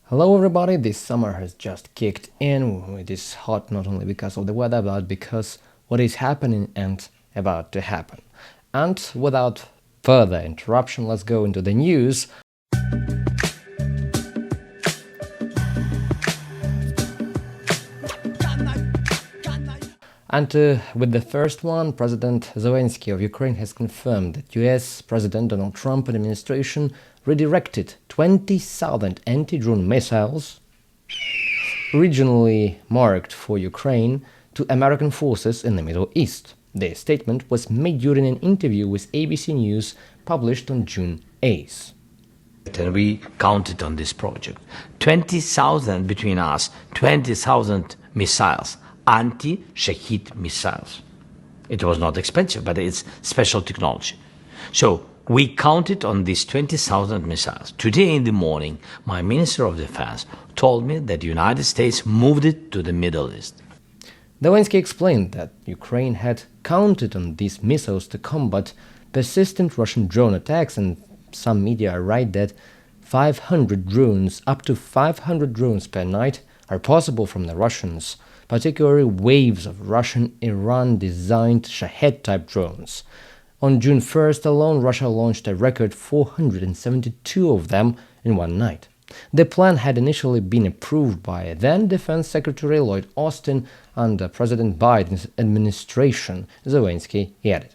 Hello everybody, this summer has just kicked in. It is hot not only because of the weather, but because what is happening and about to happen. And without further interruption, let's go into the news. And with the first one, President Zelensky of Ukraine has confirmed that US President Donald Trump administration redirected 20,000 anti-drone missiles originally marked for Ukraine to American forces in the Middle East. The statement was made during an interview with ABC News published on June 8th. And we counted on this project. 20,000 between us, 20,000 missiles, anti-Shahed missiles. It was not expensive, but it's special technology. So we counted on these 20,000 missiles. Today in the morning, my Minister of Defense told me that the United States moved it to the Middle East. Zelensky explained that Ukraine had counted on these missiles to combat persistent Russian drone attacks, and some media write that 500 drones, up to 500 drones per night, are possible from the Russians, particularly waves of Russian Iran-designed Shahed-type drones. On June 1st alone, Russia launched a record 472 of them in one night. The plan had initially been approved by then Defense Secretary Lloyd Austin under President Biden's administration, Zelensky added.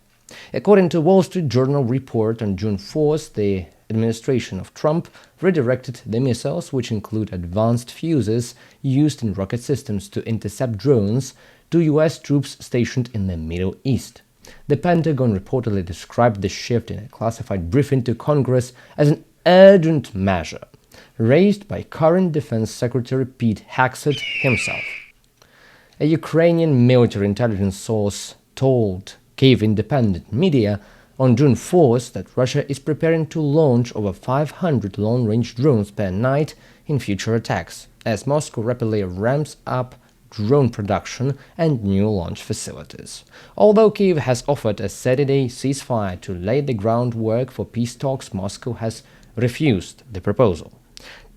According to Wall Street Journal report on June 4th, the administration of Trump redirected the missiles, which include advanced fuses used in rocket systems to intercept drones, to US troops stationed in the Middle East. The Pentagon reportedly described the shift in a classified briefing to Congress as an urgent measure, raised by current Defense Secretary Pete Hegseth himself. A Ukrainian military intelligence source told Kyiv Independent Media on June 4th that Russia is preparing to launch over 500 long-range drones per night in future attacks, as Moscow rapidly ramps up drone production and new launch facilities. Although Kyiv has offered a 30-day ceasefire to lay the groundwork for peace talks, Moscow has refused the proposal.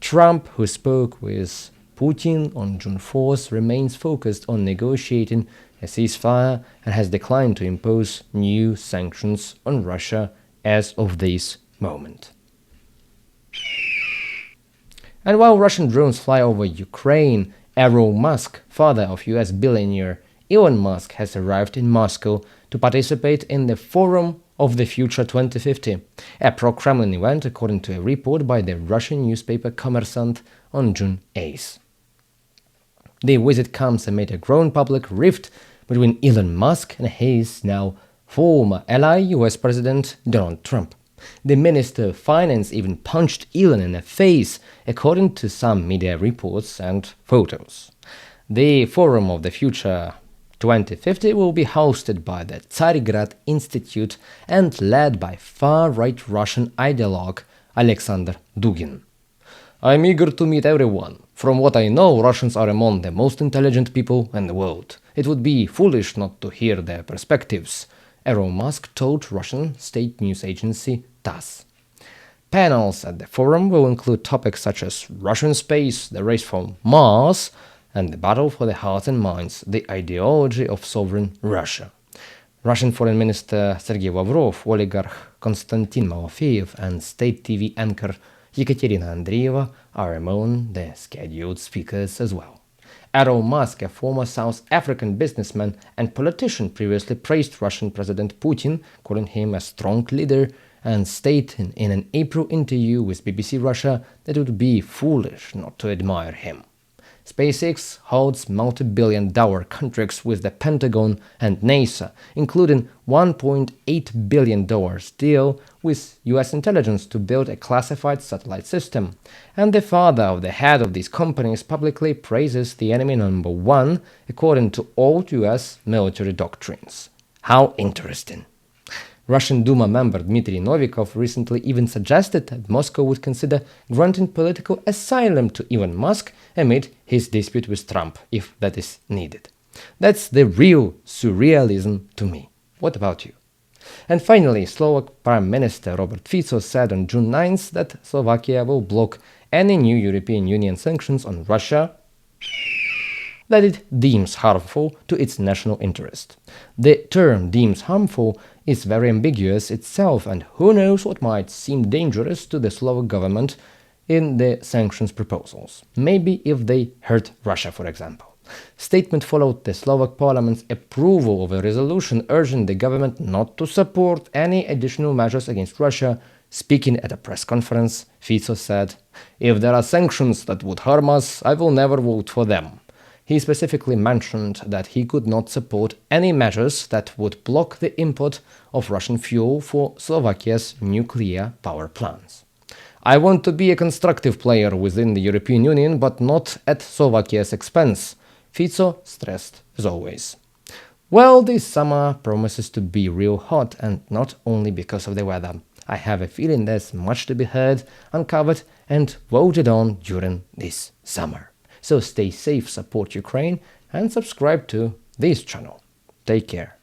Trump, who spoke with Putin on June 4th, remains focused on negotiating a ceasefire and has declined to impose new sanctions on Russia as of this moment. And while Russian drones fly over Ukraine, Errol Musk, father of US billionaire Elon Musk, has arrived in Moscow to participate in the Forum of the Future 2050, a pro-Kremlin event according to a report by the Russian newspaper Kommersant on June 8th. The visit comes amid a growing public rift between Elon Musk and his now former ally, US President Donald Trump. The Minister of Finance even punched Elon in the face, according to some media reports and photos. The Forum of the Future 2050 will be hosted by the Tsarograd Institute and led by far-right Russian ideologue Alexander Dugin. I'm eager to meet everyone. From what I know, Russians are among the most intelligent people in the world. It would be foolish not to hear their perspectives, Errol Musk told Russian state news agency TASS. Panels at the forum will include topics such as Russian space, the race for Mars, and the battle for the hearts and minds, the ideology of sovereign Russia. Russian Foreign Minister Sergei Lavrov, oligarch Konstantin Malafeyev, and state TV anchor Yekaterina Andreeva are among the scheduled speakers as well. Errol Musk, a former South African businessman and politician, previously praised Russian President Putin, calling him a strong leader, and stated in an April interview with BBC Russia that it would be foolish not to admire him. SpaceX holds multi-billion-dollar contracts with the Pentagon and NASA, including $1.8 billion deal with US intelligence to build a classified satellite system. And the father of the head of these companies publicly praises the enemy number one according to old US military doctrines. How interesting! Russian Duma member Dmitry Novikov recently even suggested that Moscow would consider granting political asylum to Elon Musk amid his dispute with Trump, if that is needed. That's the real surrealism to me. What about you? And finally, Slovak Prime Minister Robert Fico said on June 9th that Slovakia will block any new European Union sanctions on Russia that it deems harmful to its national interest. The term deems harmful is very ambiguous itself, and who knows what might seem dangerous to the Slovak government in the sanctions proposals. Maybe if they hurt Russia, for example. Statement followed the Slovak parliament's approval of a resolution urging the government not to support any additional measures against Russia. Speaking at a press conference, Fico said, "If there are sanctions that would harm us, I will never vote for them." He specifically mentioned that he could not support any measures that would block the import of Russian fuel for Slovakia's nuclear power plants. "I want to be a constructive player within the European Union, but not at Slovakia's expense," Fico stressed as always. Well, this summer promises to be real hot, and not only because of the weather. I have a feeling there's much to be heard, uncovered and voted on during this summer. So stay safe, support Ukraine, and subscribe to this channel. Take care.